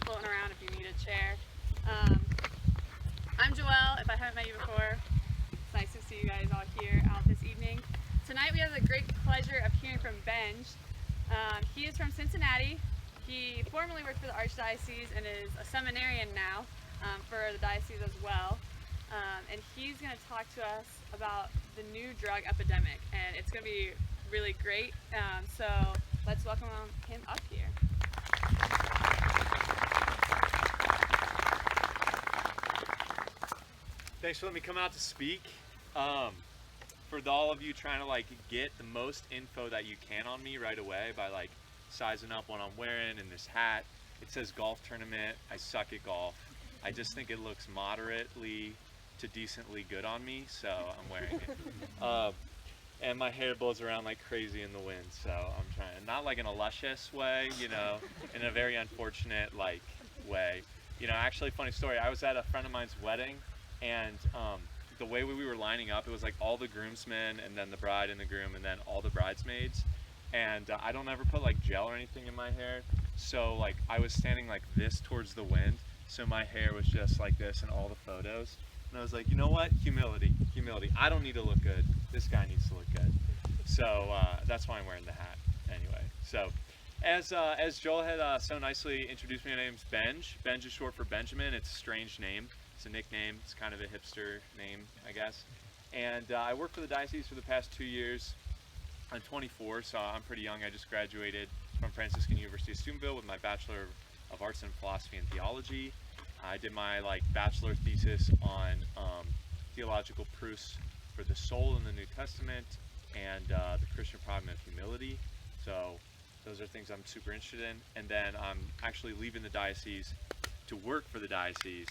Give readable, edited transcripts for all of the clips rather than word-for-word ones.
floating around if you need a chair. I'm Joelle, if I haven't met you before. It's nice to see you guys all here out this evening. Tonight we have the great pleasure of hearing from Benj. He is from Cincinnati. He formerly worked for the Archdiocese and is a seminarian now for the diocese as well. And he's going to talk to us about the new drug epidemic, and it's going to be really great. So let's welcome him up here. Thanks for letting me come out to speak. For all of you trying to get the most info that you can on me right away by sizing up what I'm wearing and this hat. It says golf tournament. I suck at golf. I just think it looks moderately to decently good on me, so I'm wearing it. And my hair blows around like crazy in the wind, so I'm trying, not like in a luscious way, in a very unfortunate way. Actually, funny story, I was at a friend of mine's wedding, and the way we were lining up, it was like all the groomsmen and then the bride and the groom and then all the bridesmaids. And I don't ever put gel or anything in my hair, so I was standing like this towards the wind, so my hair was just like this in all the photos. And I was like, you know what? Humility. I don't need to look good. This guy needs to look good. So that's why I'm wearing the hat. Anyway, so as Joel had so nicely introduced me, my name's Benj. Benj is short for Benjamin. It's a strange name. It's a nickname. It's kind of a hipster name, I guess. And I work for the diocese for the past 2 years. I'm 24, so I'm pretty young. I just graduated from Franciscan University of Steubenville with my Bachelor of Arts in Philosophy and Theology. I did my bachelor thesis on theological proofs for the soul in the New Testament and the Christian problem of humility. So those are things I'm super interested in. And then I'm actually leaving the diocese to work for the diocese,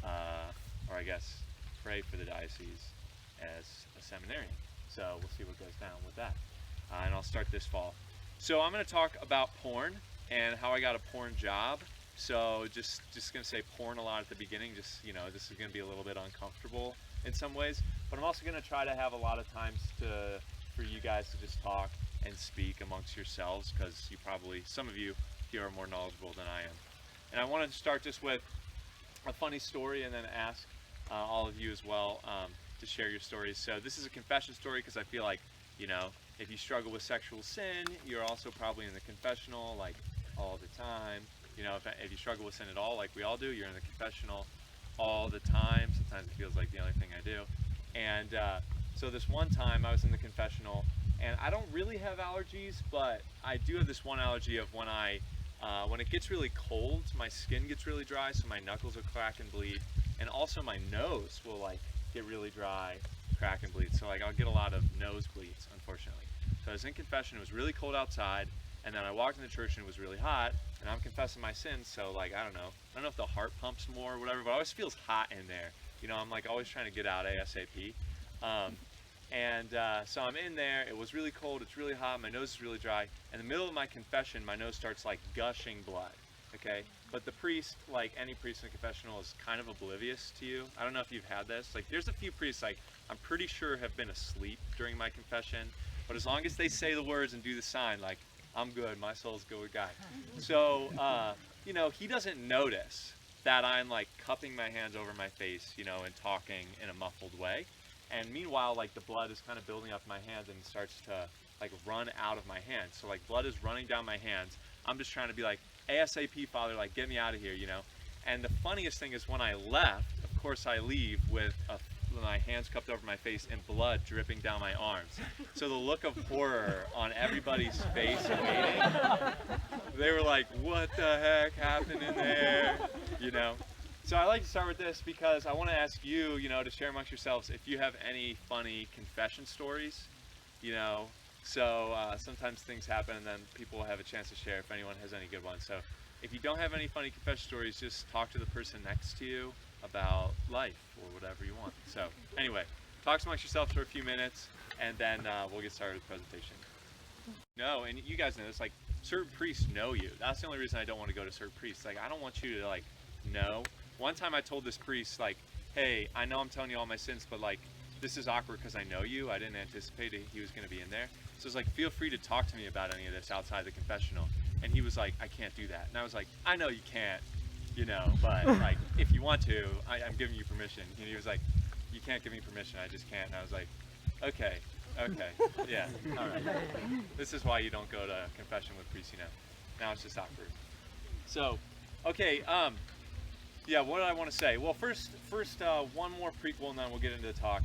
or I guess pray for the diocese as a seminarian. So we'll see what goes down with that. And I'll start this fall. So I'm going to talk about porn and how I got a porn job. So just going to say porn a lot at the beginning, this is going to be a little bit uncomfortable in some ways, but I'm also going to try to have a lot of times for you guys to just talk and speak amongst yourselves, because some of you here are more knowledgeable than I am. And I wanted to start just with a funny story and then ask all of you as well to share your stories. So this is a confession story because I feel like, if you struggle with sexual sin, you're also probably in the confessional all the time. If you struggle with sin at all, like we all do, you're in the confessional all the time. Sometimes it feels like the only thing I do. And so this one time I was in the confessional, and I don't really have allergies, but I do have this one allergy of when it gets really cold, my skin gets really dry, so my knuckles will crack and bleed, and also my nose will get really dry, crack and bleed. So I'll get a lot of nosebleeds, unfortunately. So I was in confession, it was really cold outside, and then I walked into church and it was really hot, and I'm confessing my sins, so I don't know if the heart pumps more or whatever, but it always feels hot in there. I'm always trying to get out ASAP. So I'm in there, it was really cold, it's really hot, my nose is really dry. In the middle of my confession, my nose starts gushing blood, okay? But the priest, like any priest in a confessional, is kind of oblivious to you. I don't know if you've had this. There's a few priests, I'm pretty sure have been asleep during my confession, but as long as they say the words and do the sign, I'm good, my soul's good with God. So, he doesn't notice that I'm cupping my hands over my face, and talking in a muffled way. And meanwhile, the blood is kind of building up my hands and starts to run out of my hands. So blood is running down my hands. I'm just trying to be ASAP, Father, get me out of here, And the funniest thing is when I left, of course I leave with my hands cupped over my face and blood dripping down my arms. So the look of horror on everybody's face waiting, they were like, what the heck happened in there, So I like to start with this because I want to ask you, to share amongst yourselves if you have any funny confession stories, So sometimes things happen and then people will have a chance to share if anyone has any good ones. So if you don't have any funny confession stories, just talk to the person next to you about life or whatever you want. So anyway, talk amongst yourselves for a few minutes and then we'll get started with the presentation. No, and you guys know this, certain priests know you. That's the only reason I don't want to go to certain priests. I don't want you to know. One time I told this priest, hey, I know I'm telling you all my sins, but this is awkward because I know you. I didn't anticipate he was going to be in there. So it's feel free to talk to me about any of this outside the confessional. And he was like, I can't do that. And I was like, I know you can't. you know, but like, if you want to, I'm giving you permission. And he was like, you can't give me permission, I just can't. And I was like, okay, yeah, all right. This is why you don't go to confession with priests, you know. Now it's just awkward. So, okay, yeah, what did I want to say? Well, first, one more prequel, and then we'll get into the talk.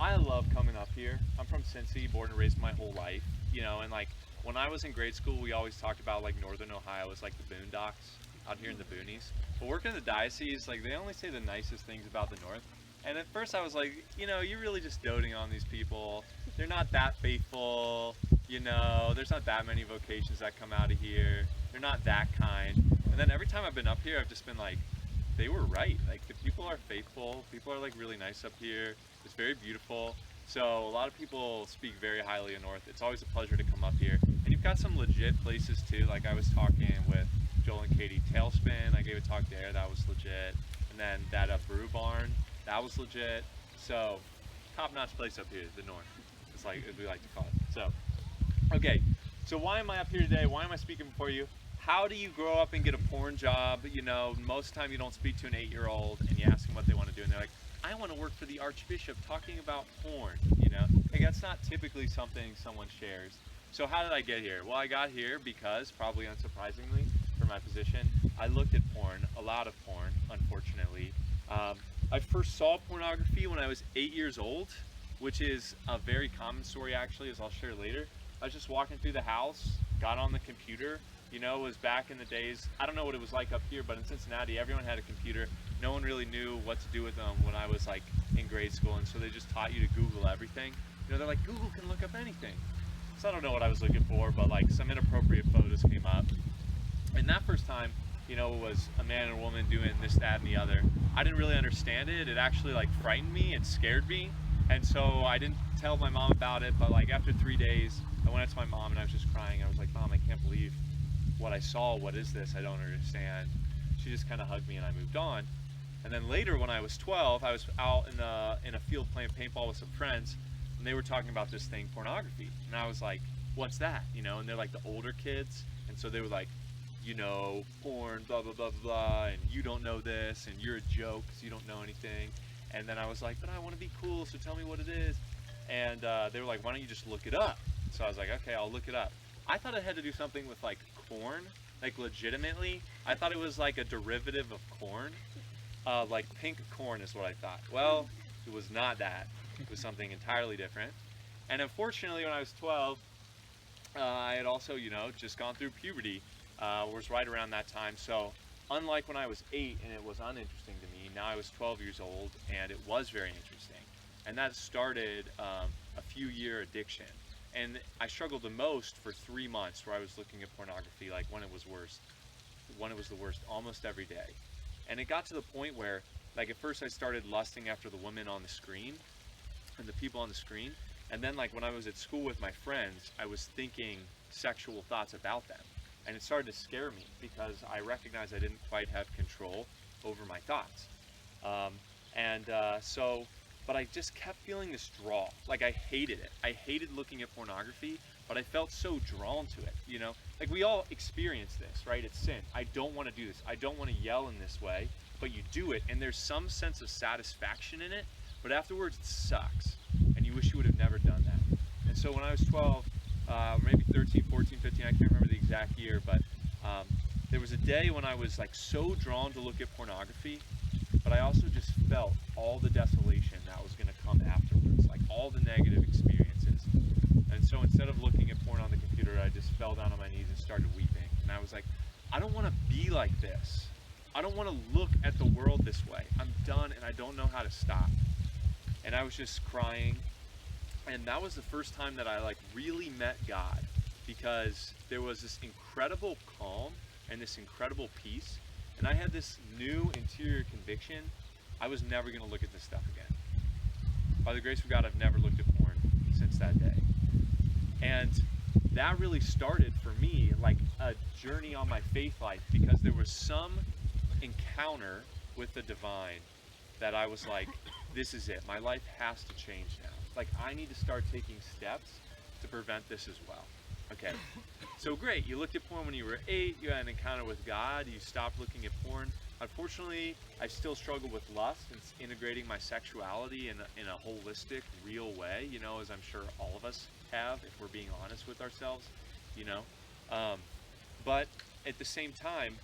I love coming up here. I'm from Cincy, born and raised my whole life, you know, and like, when I was in grade school, we always talked about like Northern Ohio as like the boondocks out here in the boonies. But working in the diocese, like they only say the nicest things about the North. And at first I was like, you know, you're really just doting on these people. They're not that faithful, you know, there's not that many vocations that come out of here. They're not that kind. And then every time I've been up here, I've just been like, they were right. Like the people are faithful. People are like really nice up here. It's very beautiful. So a lot of people speak very highly of North. It's always a pleasure to come up here. And you've got some legit places too. Like I was talking with Joel and Katie Tailspin. I gave a talk there. That was legit. And then that Brew Barn. That was legit. So top-notch place up here, the North. It's like, as we like to call it. So, okay. So why am I up here today? Why am I speaking before you? How do you grow up and get a porn job? You know, most of the time you don't speak to an 8-year-old and you ask them what they want to do and they're like, I want to work for the Archbishop talking about porn, you know? Like that's not typically something someone shares. So how did I get here? Well, I got here because, probably unsurprisingly for my position, I looked at porn, a lot of porn, unfortunately. I first saw pornography when I was 8 years old, which is a very common story actually, as I'll share later. I was just walking through the house, got on the computer. You know, it was back in the days, I don't know what it was like up here, but in Cincinnati, everyone had a computer. No one really knew what to do with them when I was like in grade school, and so they just taught you to Google everything. You know, they're like, Google can look up anything. So I don't know what I was looking for, but like some inappropriate photos came up. And that first time, you know, it was a man and a woman doing this, that, and the other. I didn't really understand it. It actually like frightened me and scared me. And so I didn't tell my mom about it, but like after 3 days, I went out to my mom and I was just crying. I was like, Mom, I can't believe what I saw. What is this? I don't understand. She just kind of hugged me and I moved on. And then later when I was 12, I was out in a field playing paintball with some friends, and they were talking about this thing, pornography. And I was like, what's that? You know, and they're like the older kids. And so they were like, you know, porn, blah, blah, blah, blah, and you don't know this, and you're a joke because you don't know anything. And then I was like, but I want to be cool, so tell me what it is. And they were like, why don't you just look it up? So I was like, okay, I'll look it up. I thought it had to do something with like corn, like legitimately. I thought it was like a derivative of corn. Like pink corn is what I thought. Well, it was not that. It was something entirely different. And unfortunately, when I was 12, I had also, you know, just gone through puberty. Was right around that time. So unlike when I was 8 and it was uninteresting to me, now I was 12 years old and it was very interesting. And that started a few-year addiction. And I struggled the most for 3 months where I was looking at pornography, like when it was the worst, almost every day. And it got to the point where, like at first I started lusting after the women on the screen and the people on the screen. And then like when I was at school with my friends, I was thinking sexual thoughts about them. And it started to scare me because I recognized I didn't quite have control over my thoughts. But I just kept feeling this draw. Like I hated it. I hated looking at pornography, but I felt so drawn to it, you know? Like we all experience this, right? It's sin. I don't want to do this. I don't want to yell in this way, but you do it, and there's some sense of satisfaction in it, but afterwards it sucks, and you wish you would have never done that. And so when I was 12, maybe 13, 14, 15, I can't remember the exact year, but there was a day when I was like so drawn to look at pornography, but I also just felt all the desolation that was going to come afterwards, like all the negative experiences. And so instead of looking at porn on the computer, I just fell down on my knees and started weeping. And I was like, I don't want to be like this. I don't want to look at the world this way. I'm done and I don't know how to stop. And I was just crying. And that was the first time that I like really met God, because there was this incredible calm and this incredible peace. And I had this new interior conviction I was never going to look at this stuff again. By the grace of God, I've never looked at porn since that day. And that really started for me like a journey on my faith life, because there was some encounter with the divine that I was like, this is it. My life has to change now. Like I need to start taking steps to prevent this as well. Okay, so great, you looked at porn when you were 8, you had an encounter with God, you stopped looking at porn. Unfortunately, I still struggle with lust and integrating my sexuality in a holistic, real way, you know, as I'm sure all of us have, if we're being honest with ourselves, you know. But at the same time,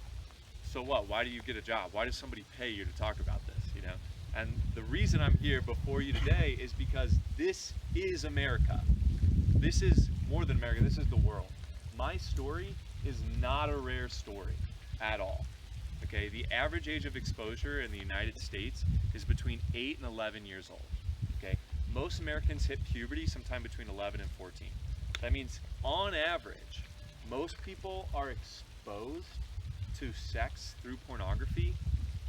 so what? Why do you get a job? Why does somebody pay you to talk about this, you know? And the reason I'm here before you today is because this is America. This is more than America, this is the world. My story is not a rare story at all. Okay, the average age of exposure in the United States is between 8 and 11 years old. Okay, most Americans hit puberty sometime between 11 and 14. That means on average, most people are exposed to sex through pornography,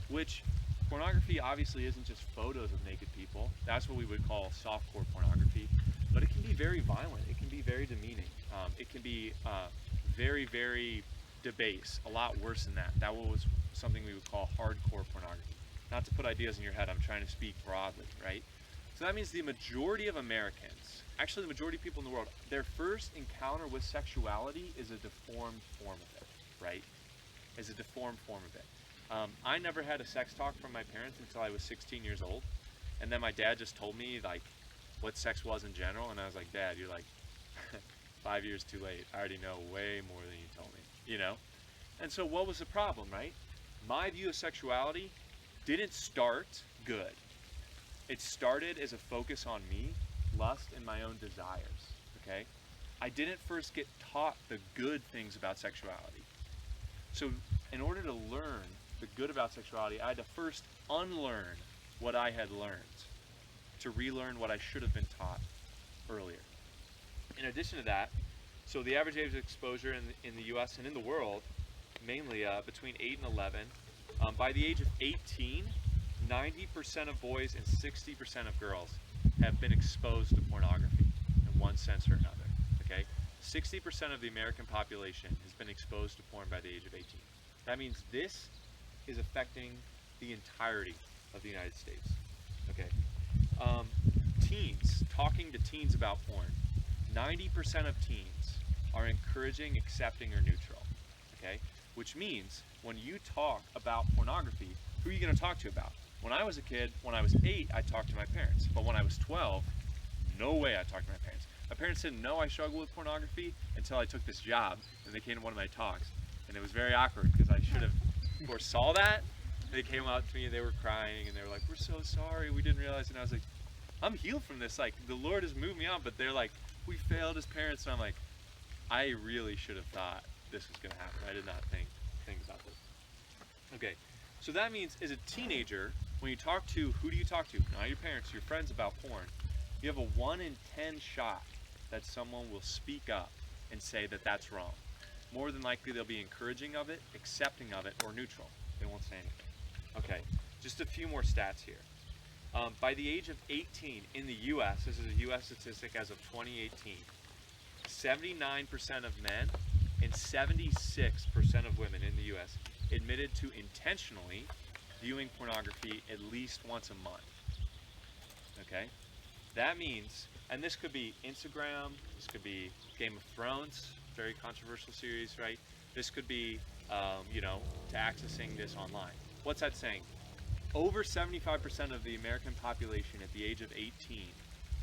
which pornography obviously isn't just photos of naked people. That's what we would call softcore pornography, but it can be very violent. It can be very demeaning. It can be very, very debase, a lot worse than that. That was something we would call hardcore pornography. Not to put ideas in your head, I'm trying to speak broadly, right? So that means the majority of Americans, actually the majority of people in the world, their first encounter with sexuality is a deformed form of it, right? Is a deformed form of it. I never had a sex talk from my parents until I was 16 years old. And then my dad just told me like what sex was in general. And I was like, Dad, you're like 5 years too late. I already know way more than you told me, you know? And so what was the problem, right? My view of sexuality didn't start good. It started as a focus on me, lust, and my own desires, okay? I didn't first get taught the good things about sexuality. So in order to learn the good about sexuality, I had to first unlearn what I had learned to relearn what I should have been taught earlier. In addition to that, so the average age of exposure in the US and in the world, mainly between 8 and 11, by the age of 18, 90% of boys and 60% of girls have been exposed to pornography in one sense or another, okay? 60% of the American population has been exposed to porn by the age of 18. That means this is affecting the entirety of the United States, okay? Teens, talking to teens about porn. 90% of teens are encouraging, accepting, or neutral, okay? Which means when you talk about pornography, who are you going to talk to about? When I was a kid, when I was 8, I talked to my parents. But when I was 12, no way I talked to my parents. My parents didn't know I struggled with pornography until I took this job and they came to one of my talks. And it was very awkward because I should have foresaw that. They came out to me and they were crying and they were like, "We're so sorry, we didn't realize." And I was like, I'm healed from this. Like, the Lord has moved me on. But they're like, "We failed as parents." And I'm like, I really should have thought this was going to happen. I did not think about this. Okay, so that means as a teenager, when you talk to, who do you talk to? Not your parents, your friends about porn. You have a 1 in 10 shot that someone will speak up and say that that's wrong. More than likely they'll be encouraging of it, accepting of it, or neutral. They won't say anything. Okay, just a few more stats here. By the age of 18 in the US, this is a US statistic as of 2018, 79% of men and 76% of women in the US admitted to intentionally viewing pornography at least once a month. Okay? That means, and this could be Instagram, this could be Game of Thrones, very controversial series, right? This could be, to accessing this online. What's that saying? Over 75% of the American population at the age of 18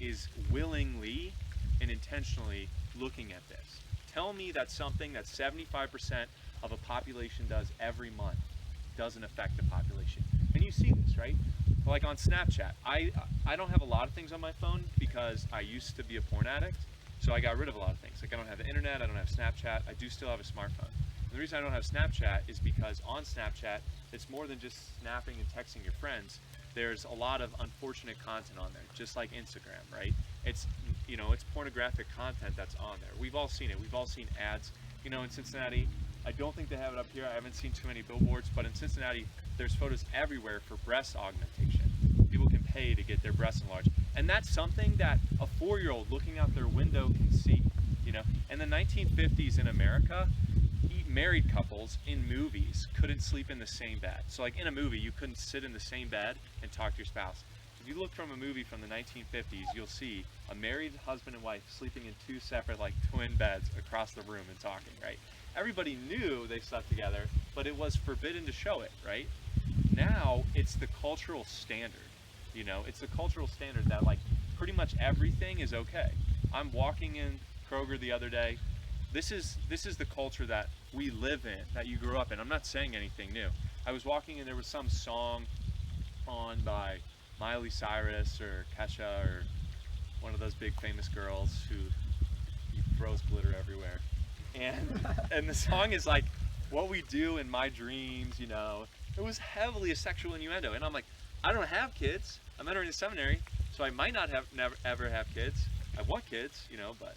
is willingly and intentionally looking at this. Tell me that something that 75% of a population does every month doesn't affect the population. And you see this, right? Like on Snapchat, I don't have a lot of things on my phone because I used to be a porn addict, so I got rid of a lot of things. Like I don't have the internet, I don't have Snapchat, I do still have a smartphone. And the reason I don't have Snapchat is because on Snapchat, it's more than just snapping and texting your friends. There's a lot of unfortunate content on there, just like Instagram, right? It's pornographic content that's on there. We've all seen it. We've all seen ads. In Cincinnati, I don't think they have it up here. I haven't seen too many billboards, but in Cincinnati, there's photos everywhere for breast augmentation. People can pay to get their breasts enlarged. And that's something that a 4-year-old looking out their window can see, In the 1950s in America, married couples in movies couldn't sleep in the same bed. So like in a movie, you couldn't sit in the same bed and talk to your spouse. If you look from a movie from the 1950s, you'll see a married husband and wife sleeping in two separate, like, twin beds across the room and talking, right? Everybody knew they slept together, but it was forbidden to show it, right? Now it's the cultural standard. You know, it's the cultural standard that, like, pretty much everything is okay. I'm walking in Kroger the other day. This is the culture that we live in, that you grew up in. I'm not saying anything new. I was walking and there was some song on by Miley Cyrus or Kesha or one of those big famous girls who throws glitter everywhere. And the song is like, what we do in my dreams, you know. It was heavily a sexual innuendo. And I'm like, I don't have kids. I'm entering the seminary, so I might not ever have kids. I want kids, you know, but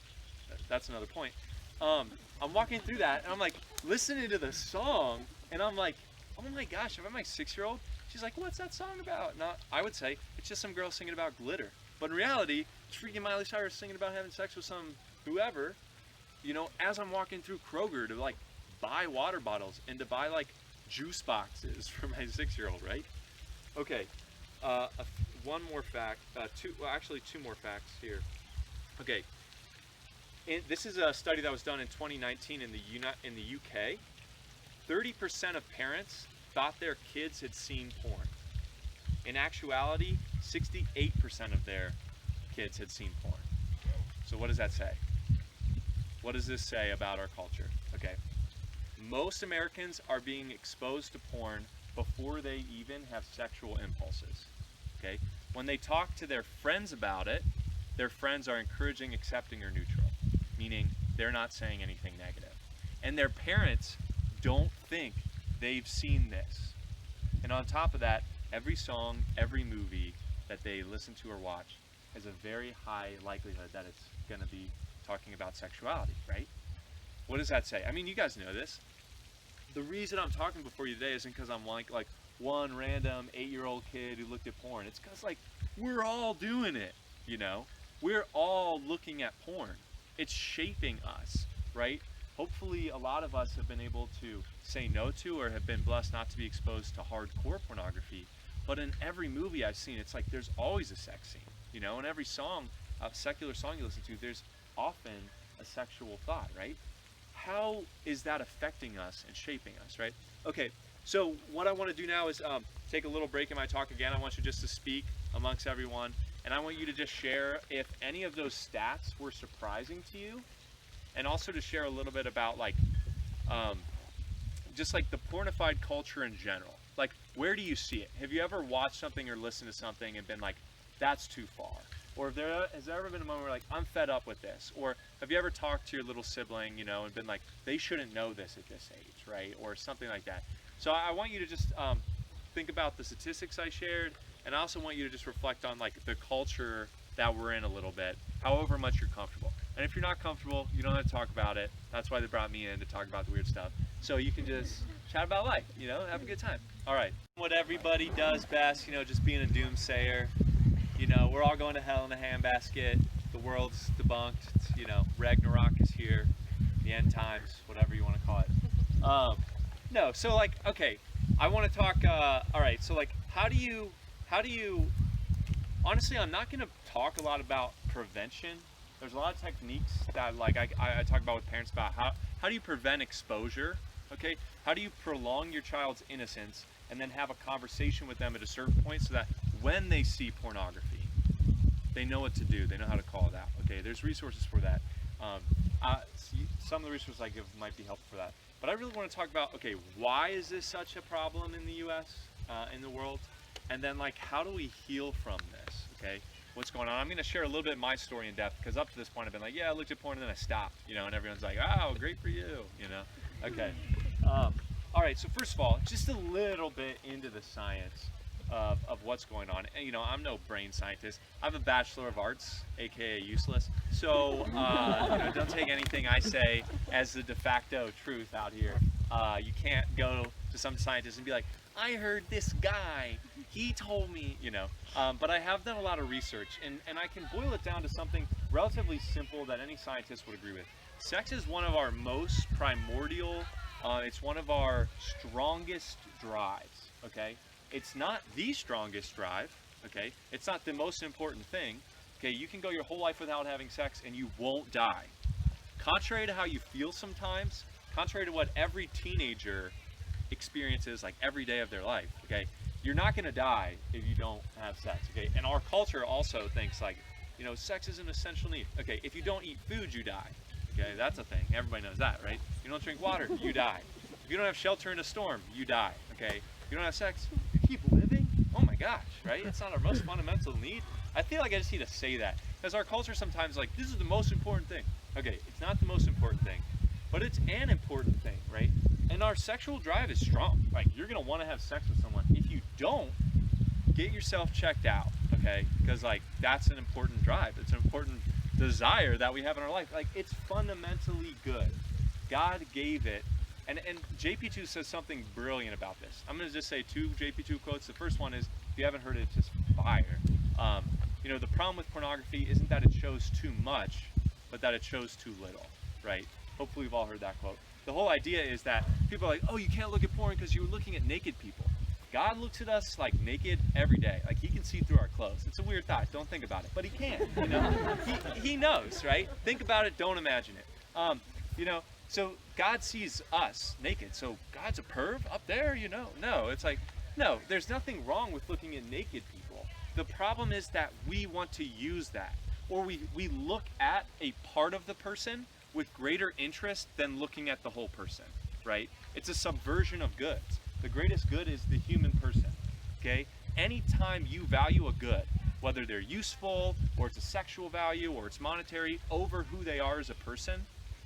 that's another point. I'm walking through that, and I'm like, listening to the song, and I'm like, oh my gosh, if I'm my 6-year-old, she's like, what's that song about? And I would say, it's just some girl singing about glitter. But in reality, it's freaking Miley Cyrus singing about having sex with some whoever, you know, as I'm walking through Kroger to, like, buy water bottles and to buy, like, juice boxes for my 6-year-old, right? Okay, one more fact, two more facts here. Okay, this is a study that was done in 2019 in the UK. 30% of parents thought their kids had seen porn. In actuality, 68% of their kids had seen porn. So what does that say? What does this say about our culture? Okay, most Americans are being exposed to porn before they even have sexual impulses. Okay, when they talk to their friends about it, their friends are encouraging, accepting, or neutral, meaning they're not saying anything negative. And their parents don't think they've seen this. And on top of that, every song, every movie that they listen to or watch has a very high likelihood that it's going to be talking about sexuality, right? What does that say? I mean, you guys know this. The reason I'm talking before you today isn't because I'm like one random 8-year-old kid who looked at porn. It's because, like, we're all doing it, you know? We're all looking at porn. It's shaping us, right? Hopefully a lot of us have been able to say no to or have been blessed not to be exposed to hardcore pornography. But in every movie I've seen, it's like there's always a sex scene, you know? In every song, a secular song you listen to, there's often a sexual thought, right? How is that affecting us and shaping us, right? Okay, so what I want to do now is take a little break in my talk again. I want you just to speak amongst everyone, and I want you to just share if any of those stats were surprising to you, and also to share a little bit about, like, just like the pornified culture in general. Like, where do you see it? Have you ever watched something or listened to something and been like, that's too far? Or has there ever been a moment where, like, I'm fed up with this? Or have you ever talked to your little sibling, you know, and been like, they shouldn't know this at this age, right? Or something like that. So I want you to just think about the statistics I shared, and I also want you to just reflect on, like, the culture that we're in a little bit, however much you're comfortable. And if you're not comfortable, you don't have to talk about it. That's why they brought me in, to talk about the weird stuff. So you can just chat about life, you know, have a good time. All right. What everybody does best, you know, just being a doomsayer. You know, we're all going to hell in a handbasket. The world's debunked. It's, you know, Ragnarok is here. The end times, whatever you want to call it. No, so, like, okay, I want to talk, all right, so, like, how do you, honestly, I'm not going to talk a lot about prevention. There's a lot of techniques that, like, I talk about with parents about how do you prevent exposure, okay? How do you prolong your child's innocence and then have a conversation with them at a certain point so that when they see pornography, they know what to do, they know how to call it out, okay? There's resources for that. Some of the resources I give might be helpful for that. But I really want to talk about, okay, why is this such a problem in the U.S., in the world? And then, like, how do we heal from this, okay? What's going on? I'm going to share a little bit of my story in depth, because up to this point I've been like, yeah, I looked at porn and then I stopped, you know, and everyone's like, oh, great for you, you know? Okay. All right, so first of all, just a little bit into the science of what's going on. And, you know, I'm no brain scientist. I have a Bachelor of Arts, aka useless. So, you know, don't take anything I say as the de facto truth out here. You can't go to some scientist and be like, I heard this guy, he told me, you know. But I have done a lot of research, and I can boil it down to something relatively simple that any scientist would agree with. Sex is one of our most primordial, it's one of our strongest drives, okay? It's not the strongest drive, okay? It's not the most important thing, okay? You can go your whole life without having sex and you won't die. Contrary to how you feel sometimes, contrary to what every teenager experiences like every day of their life, okay? You're not gonna die if you don't have sex, okay? And our culture also thinks like, you know, sex is an essential need. Okay, if you don't eat food, you die. Okay, that's a thing. Everybody knows that, right? You don't drink water, you die. If you don't have shelter in a storm, you die. Okay, if you don't have sex, you keep living. Oh my gosh, right? It's not our most fundamental need. I feel like I just need to say that because our culture sometimes like this is the most important thing. Okay, it's not the most important thing, but it's an important thing, right? And our sexual drive is strong. Like you're gonna want to have sex with someone. If you don't, get yourself checked out, okay? Because like that's an important drive. It's an important desire that we have in our life. Like it's fundamentally good. God gave it. And JP2 says something brilliant about this. I'm gonna just say two JP2 quotes. The first one is, if you haven't heard it, it's just fire. You know, the problem with pornography isn't that it shows too much, but that it shows too little, right? Hopefully we've all heard that quote. The whole idea is that people are like, oh, you can't look at porn because you're looking at naked people. God looks at us like naked every day. Like he can see through our clothes. It's a weird thought. Don't think about it, but he can. You know, he knows, right? Think about it. Don't imagine it. You know, so God sees us naked. So God's a perv up there. You know, no. It's like, no. There's nothing wrong with looking at naked people. The problem is that we want to use that, or we look at a part of the person with greater interest than looking at the whole person, right? It's a subversion of goods. The greatest good is the human person, okay? Anytime you value a good, whether they're useful, or it's a sexual value, or it's monetary, over who they are as a person,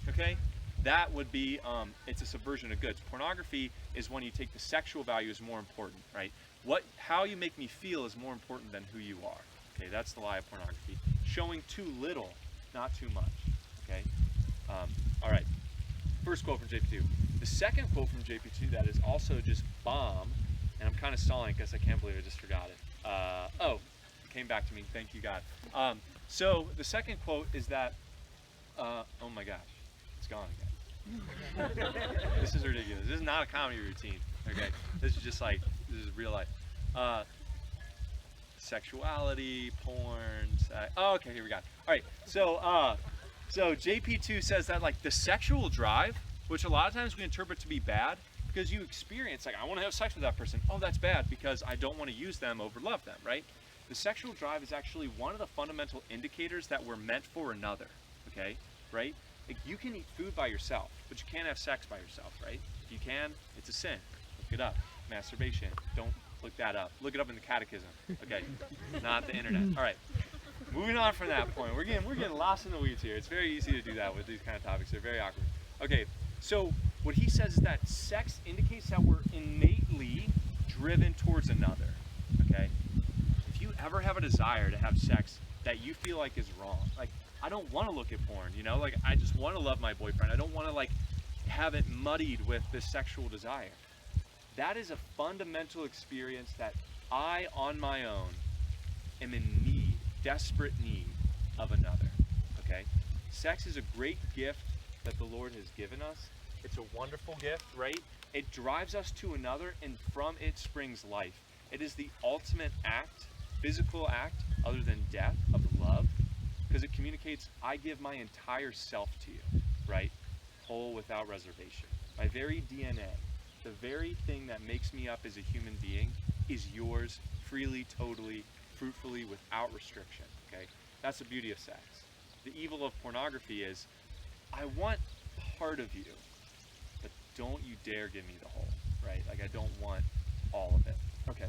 okay? That would be, it's a subversion of goods. Pornography is when you take the sexual value is more important, right? How you make me feel is more important than who you are, okay? That's the lie of pornography. Showing too little, not too much, okay? All right, first quote from JP2. The second quote from JP2 that is also just bomb, and I'm kind of stalling because I can't believe I just forgot it. Oh, it came back to me. Thank you, God. So the second quote is that, oh my gosh, it's gone again. This is ridiculous. This is not a comedy routine, okay? This is just like, this is real life. Sexuality, porn, oh, okay, here we go. All right, so JP2 says that like the sexual drive, which a lot of times we interpret to be bad because you experience like, I want to have sex with that person. Oh, that's bad because I don't want to use them over love them, right? The sexual drive is actually one of the fundamental indicators that we're meant for another, okay? Right? Like you can eat food by yourself, but you can't have sex by yourself, right? If you can, it's a sin. Look it up. Masturbation. Don't look that up. Look it up in the catechism, okay? Not the internet. All right. Moving on from that point, we're getting lost in the weeds here. It's very easy to do that with these kind of topics. They're very awkward. Okay, so what he says is that sex indicates that we're innately driven towards another, okay? If you ever have a desire to have sex that you feel like is wrong, like, I don't want to look at porn, you know? Like, I just want to love my boyfriend. I don't want to, like, have it muddied with this sexual desire. That is a fundamental experience that I, on my own, am in need, desperate need of another, okay? Sex is a great gift that the Lord has given us. It's a wonderful gift, right? It drives us to another, and from it springs life. It is the ultimate act, physical act, other than death, of love, because it communicates, I give my entire self to you, right? Whole, without reservation. My very DNA, the very thing that makes me up as a human being, is yours freely, totally, fruitfully, without restriction, okay? That's the beauty of sex. The evil of pornography is, I want part of you, but don't you dare give me the whole, right? Like I don't want all of it. Okay.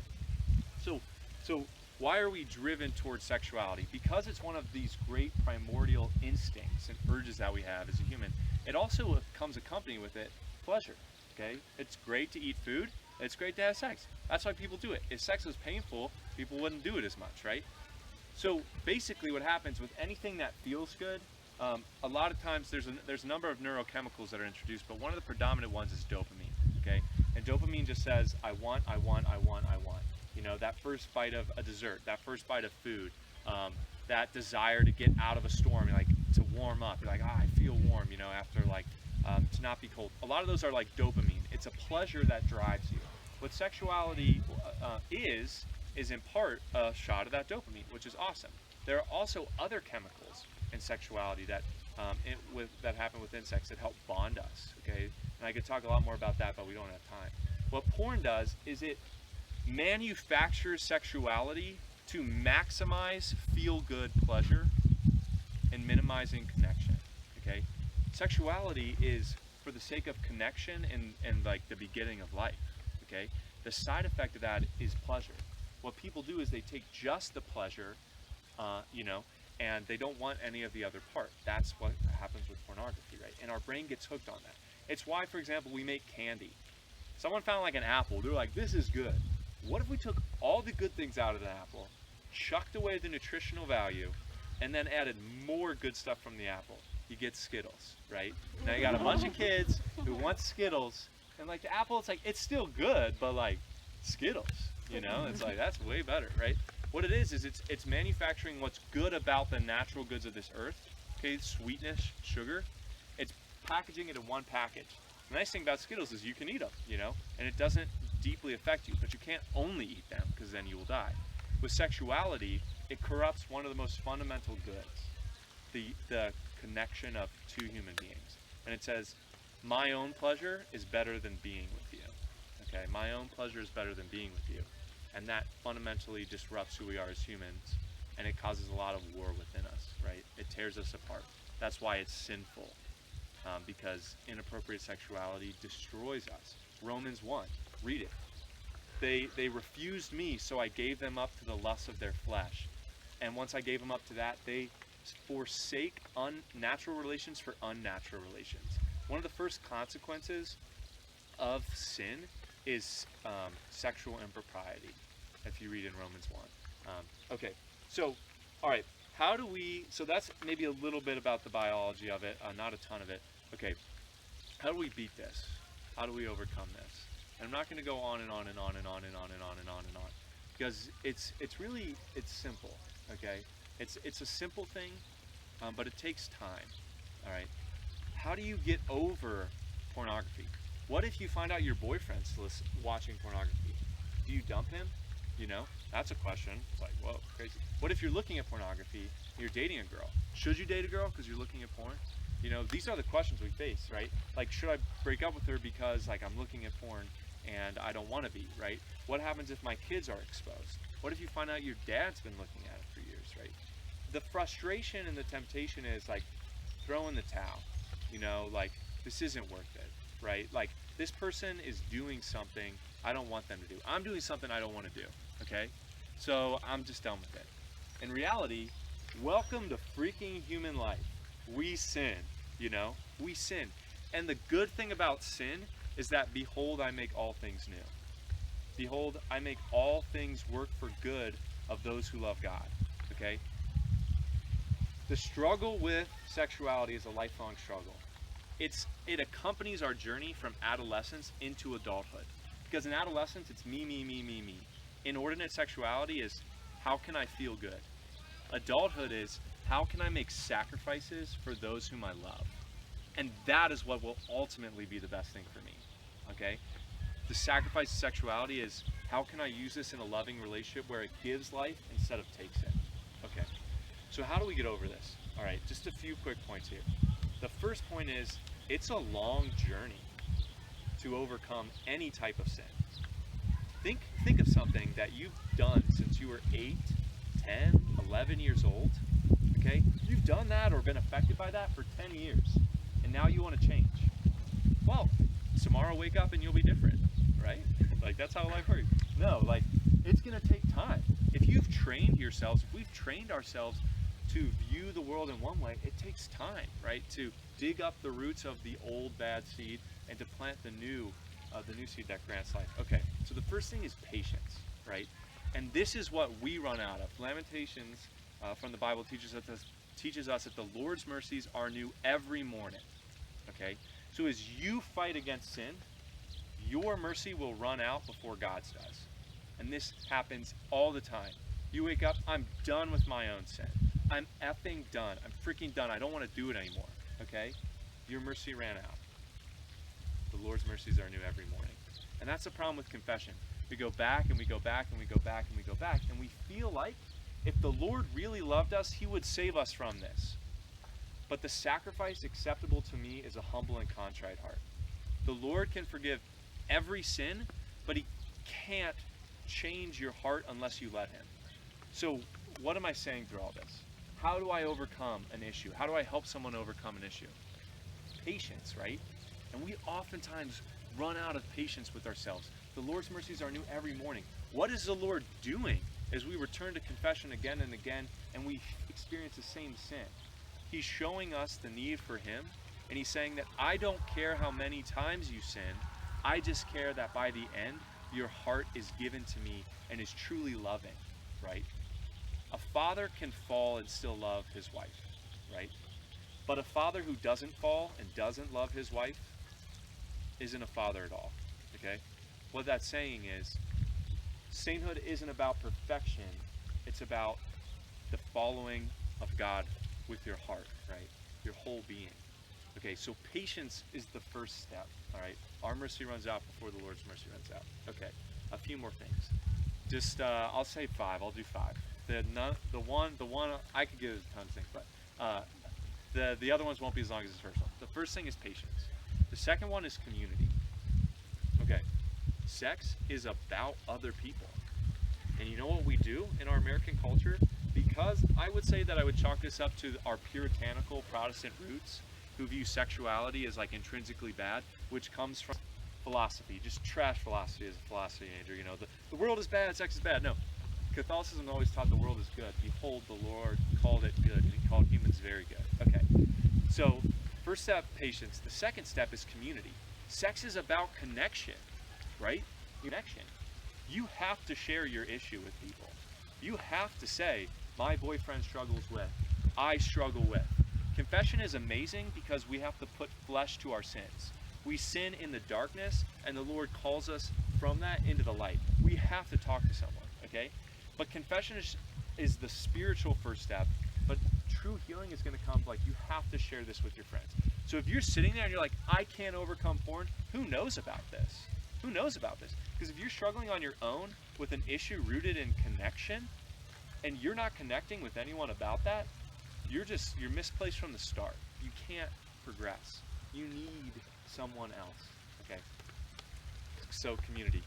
So why are we driven towards sexuality? Because it's one of these great primordial instincts and urges that we have as a human. It also comes accompanied with it pleasure, okay? It's great to eat food. It's great to have sex. That's why people do it. If sex was painful, people wouldn't do it as much, right? So basically what happens with anything that feels good, a lot of times there's a number of neurochemicals that are introduced, but one of the predominant ones is dopamine, okay? And dopamine just says, I want. You know, that first bite of a dessert, that first bite of food, that desire to get out of a storm, like to warm up. You're like, I feel warm, you know, after like, to not be cold. A lot of those are like dopamine. It's a pleasure that drives you. What sexuality is is in part a shot of that dopamine, which is awesome. There are also other chemicals in sexuality that that happen with insects that help bond us. Okay, and I could talk a lot more about that, but we don't have time. What porn does is it manufactures sexuality to maximize feel-good pleasure and minimizing connection. Okay, sexuality is for the sake of connection and like the beginning of life. Okay, the side effect of that is pleasure. What people do is they take just the pleasure, and they don't want any of the other part. That's what happens with pornography, right? And our brain gets hooked on that. It's why, for example, we make candy. Someone found like an apple. They're like, this is good. What if we took all the good things out of the apple, chucked away the nutritional value, and then added more good stuff from the apple? You get Skittles, right? Now you got a bunch of kids who want Skittles, and like the apple, it's like, it's still good, but like Skittles, it's like, that's way better, right? What it is it's manufacturing what's good about the natural goods of this earth, okay, sweetness, sugar. It's packaging it in one package. The nice thing about Skittles is you can eat them, and it doesn't deeply affect you, but you can't only eat them because then you will die. With sexuality, it corrupts one of the most fundamental goods, the connection of two human beings. And it says, my own pleasure is better than being with you. Okay, my own pleasure is better than being with you. And that fundamentally disrupts who we are as humans, and it causes a lot of war within us, right? It tears us apart. That's why it's sinful, because inappropriate sexuality destroys us. Romans 1, read it. They refused me, so I gave them up to the lusts of their flesh. And once I gave them up to that, they forsake unnatural relations for unnatural relations. One of the first consequences of sin is sexual impropriety, if you read in Romans 1. Okay, so, all right, so that's maybe a little bit about the biology of it, not a ton of it. Okay, how do we beat this? How do we overcome this? And I'm not going to go on and on and on and on and on and on and on and on, because it's simple, okay? It's a simple thing, but it takes time, all right? How do you get over pornography? What if you find out your boyfriend's watching pornography? Do you dump him? That's a question. It's like, whoa, crazy. What if you're looking at pornography and you're dating a girl? Should you date a girl because you're looking at porn? These are the questions we face, right? Like, should I break up with her because like I'm looking at porn and I don't want to be, right? What happens if my kids are exposed? What if you find out your dad's been looking at it for years, right? The frustration and the temptation is like, throw in the towel, like, this isn't worth it, right? Like, this person is doing something I don't want them to do. I'm doing something I don't want to do, okay? So I'm just done with it. In reality, welcome to freaking human life. We sin, we sin. And the good thing about sin is that, behold, I make all things new. Behold, I make all things work for good of those who love God, okay? The struggle with sexuality is a lifelong struggle. It accompanies our journey from adolescence into adulthood. Because in adolescence, it's me, me, me, me, me. Inordinate sexuality is, how can I feel good? Adulthood is, how can I make sacrifices for those whom I love? And that is what will ultimately be the best thing for me, okay? The sacrifice of sexuality is, how can I use this in a loving relationship where it gives life instead of takes it? Okay, so how do we get over this? All right, just a few quick points here. The first point is, it's a long journey to overcome any type of sin. Think of something that you've done since you were 8, 10, 11 years old, okay? You've done that or been affected by that for 10 years, and now you want to change. Well, tomorrow wake up and you'll be different, right? Like, that's how life works. No, like, it's going to take time. If we've trained ourselves to view the world in one way, it takes time, right? To dig up the roots of the old bad seed and to plant the new seed that grants life. Okay, so the first thing is patience, right? And this is what we run out of. Lamentations from the Bible teaches us that the Lord's mercies are new every morning, okay? So as you fight against sin, your mercy will run out before God's does. And this happens all the time. You wake up, I'm done with my own sin. I'm effing done. I'm freaking done. I don't want to do it anymore, okay? Your mercy ran out. The Lord's mercies are new every morning. And that's the problem with confession. We go back and we go back and we go back and we go back, and we feel like if the Lord really loved us, he would save us from this. But the sacrifice acceptable to me is a humble and contrite heart. The Lord can forgive every sin, but he can't change your heart unless you let him. So what am I saying through all this? How do I overcome an issue? How do I help someone overcome an issue? Patience, right? And we oftentimes run out of patience with ourselves. The Lord's mercies are new every morning. What is the Lord doing as we return to confession again and again and we experience the same sin? He's showing us the need for him, and he's saying that I don't care how many times you sin, I just care that by the end, your heart is given to me and is truly loving, right? A father can fall and still love his wife, right? But a father who doesn't fall and doesn't love his wife isn't a father at all, okay? What that's saying is, sainthood isn't about perfection, it's about the following of God with your heart, right? Your whole being. Okay, so patience is the first step, all right? Our mercy runs out before the Lord's mercy runs out. Okay, a few more things. Just, I'll say 5, I'll do 5. The one, I could give a ton of things, but the other ones won't be as long as this first one. The first thing is patience. The second one is community. Okay, sex is about other people. And you know what we do in our American culture? Because I would say that I would chalk this up to our puritanical Protestant roots, who view sexuality as like intrinsically bad, which comes from philosophy, just trash philosophy as a philosophy major. You know, the world is bad, sex is bad. No, Catholicism always taught the world is good. Behold, the Lord called it good, and he called humans very good. Okay, so first step, patience. The second step is community. Sex is about connection, right? Connection. You have to share your issue with people. You have to say, my boyfriend struggles with, I struggle with. Confession is amazing because we have to put flesh to our sins. We sin in the darkness, and the Lord calls us from that into the light. We have to talk to someone, okay? But confession is the spiritual first step, but true healing is going to come like you have to share this with your friends. So if you're sitting there and you're like, I can't overcome porn, who knows about this? Who knows about this? Because if you're struggling on your own with an issue rooted in connection, and you're not connecting with anyone about that, you're misplaced from the start. You can't progress. You need someone else. Okay. So community.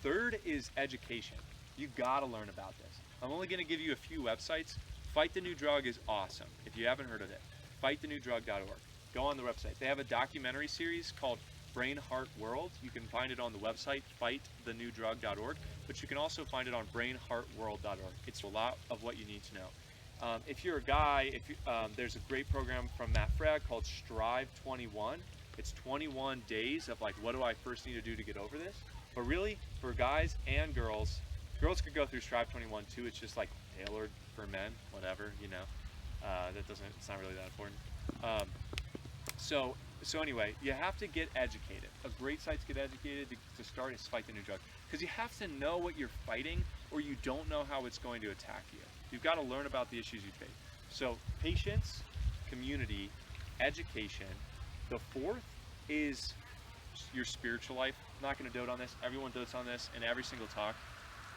Third is education. You gotta learn about this. I'm only gonna give you a few websites. Fight the New Drug is awesome. If you haven't heard of it, fightthenewdrug.org. Go on the website. They have a documentary series called Brain Heart World. You can find it on the website fightthenewdrug.org, but you can also find it on brainheartworld.org. It's a lot of what you need to know. If you're a guy, there's a great program from Matt Frag called Strive 21. It's 21 days of like, what do I first need to do to get over this? But really, for guys and girls could go through Strive 21 too. It's just like tailored for men, whatever, you know. It's not really that important. So anyway, you have to get educated. A great site to get educated to start is Fight the New Drug. Because you have to know what you're fighting, or you don't know how it's going to attack you. You've got to learn about the issues you face. So patience, community, education. The fourth is your spiritual life. I'm not going to dote on this. Everyone dotes on this in every single talk.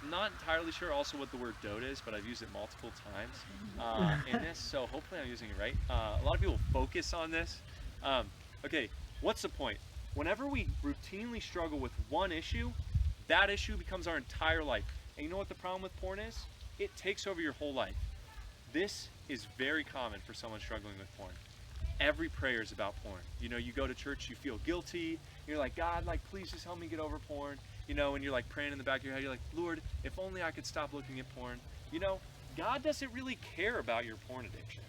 I'm not entirely sure also what the word dote is, but I've used it multiple times in this, so hopefully I'm using it right. A lot of people focus on this. Okay, what's the point? Whenever we routinely struggle with one issue, that issue becomes our entire life. And you know what the problem with porn is? It takes over your whole life. This is very common for someone struggling with porn. Every prayer is about porn. You know, you go to church, you feel guilty. You're like, God, like, please just help me get over porn. You know, and you're like praying in the back of your head. You're like, Lord, if only I could stop looking at porn. You know, God doesn't really care about your porn addiction.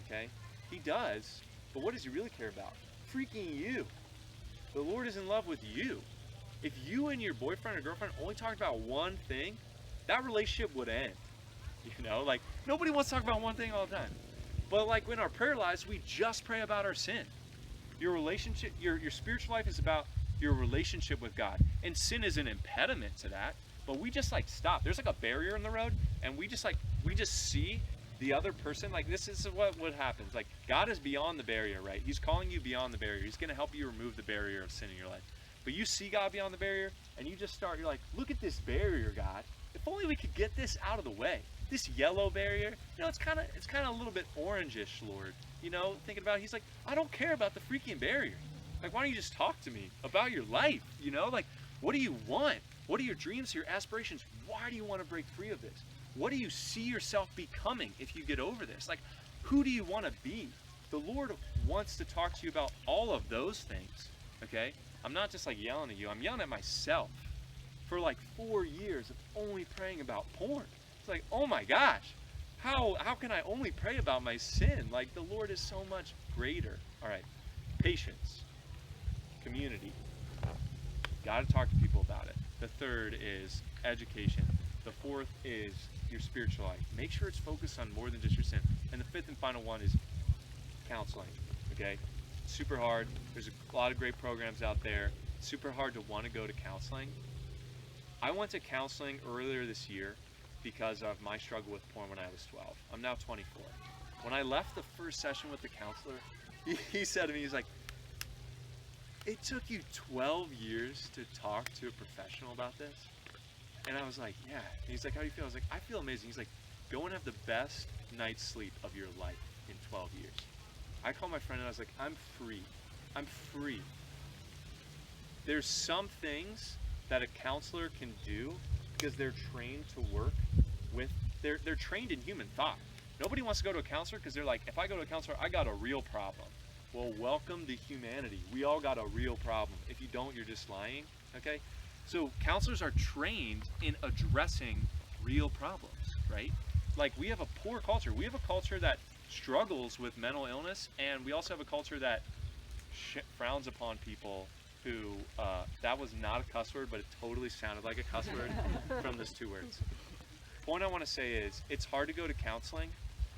Okay? He does. But what does he really care about? Freaking you. The Lord is in love with you. If you and your boyfriend or girlfriend only talked about one thing, that relationship would end. You know, like, nobody wants to talk about one thing all the time. But like in our prayer lives, we just pray about our sin. Your relationship, your spiritual life is about your relationship with God. And sin is an impediment to that. But we just like stop. There's like a barrier in the road, and we just see the other person. Like, this is what happens. Like, God is beyond the barrier, right? He's calling you beyond the barrier. He's going to help you remove the barrier of sin in your life. But you see God beyond the barrier, and you just start, you're like, look at this barrier, God. If only we could get this out of the way. This yellow barrier, it's kind of a little bit orangish, Lord. Thinking about it, he's like, I don't care about the freaking barrier. Like, why don't you just talk to me about your life? Like, what do you want? What are your dreams, your aspirations? Why do you want to break free of this? What do you see yourself becoming if you get over this? Like, who do you want to be? The Lord wants to talk to you about all of those things, okay? I'm not just like yelling at you, I'm yelling at myself. For like 4 years of only praying about porn. It's like, oh my gosh, how can I only pray about my sin? Like, the Lord is so much greater. All right, patience, community. Got to talk to people about it. The third is education. The fourth is your spiritual life. Make sure it's focused on more than just your sin. And the fifth and final one is counseling, okay? Super hard. There's a lot of great programs out there. Super hard to want to go to counseling. I went to counseling earlier this year because of my struggle with porn when I was 12. I'm now 24. When I left the first session with the counselor, he said to me, he's like, it took you 12 years to talk to a professional about this? And I was like, yeah. And he's like, how do you feel? I was like, I feel amazing. He's like, go and have the best night's sleep of your life in 12 years. I called my friend and I was like, I'm free. I'm free. There's some things that a counselor can do because they're trained to work with, they're trained in human thought. Nobody wants to go to a counselor because they're like, if I go to a counselor, I got a real problem. Well, welcome to humanity. We all got a real problem. If you don't, you're just lying, okay? So counselors are trained in addressing real problems, right? Like, we have a poor culture. We have a culture that struggles with mental illness, and we also have a culture that frowns upon people who, that was not a cuss word, but it totally sounded like a cuss word from those two words. Point I want to say is, it's hard to go to counseling,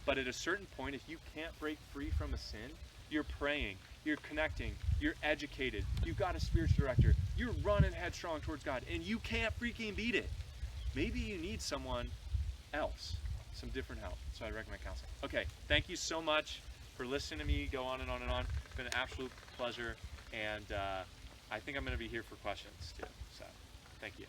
but at a certain point, if you can't break free from a sin, you're praying, you're connecting, you're educated, you've got a spiritual director, you're running headstrong towards God, and you can't freaking beat it. Maybe you need someone else, some different help. So I recommend counseling. Okay, thank you so much for listening to me go on and on and on. It's been an absolute pleasure, and I think I'm going to be here for questions too. So, thank you.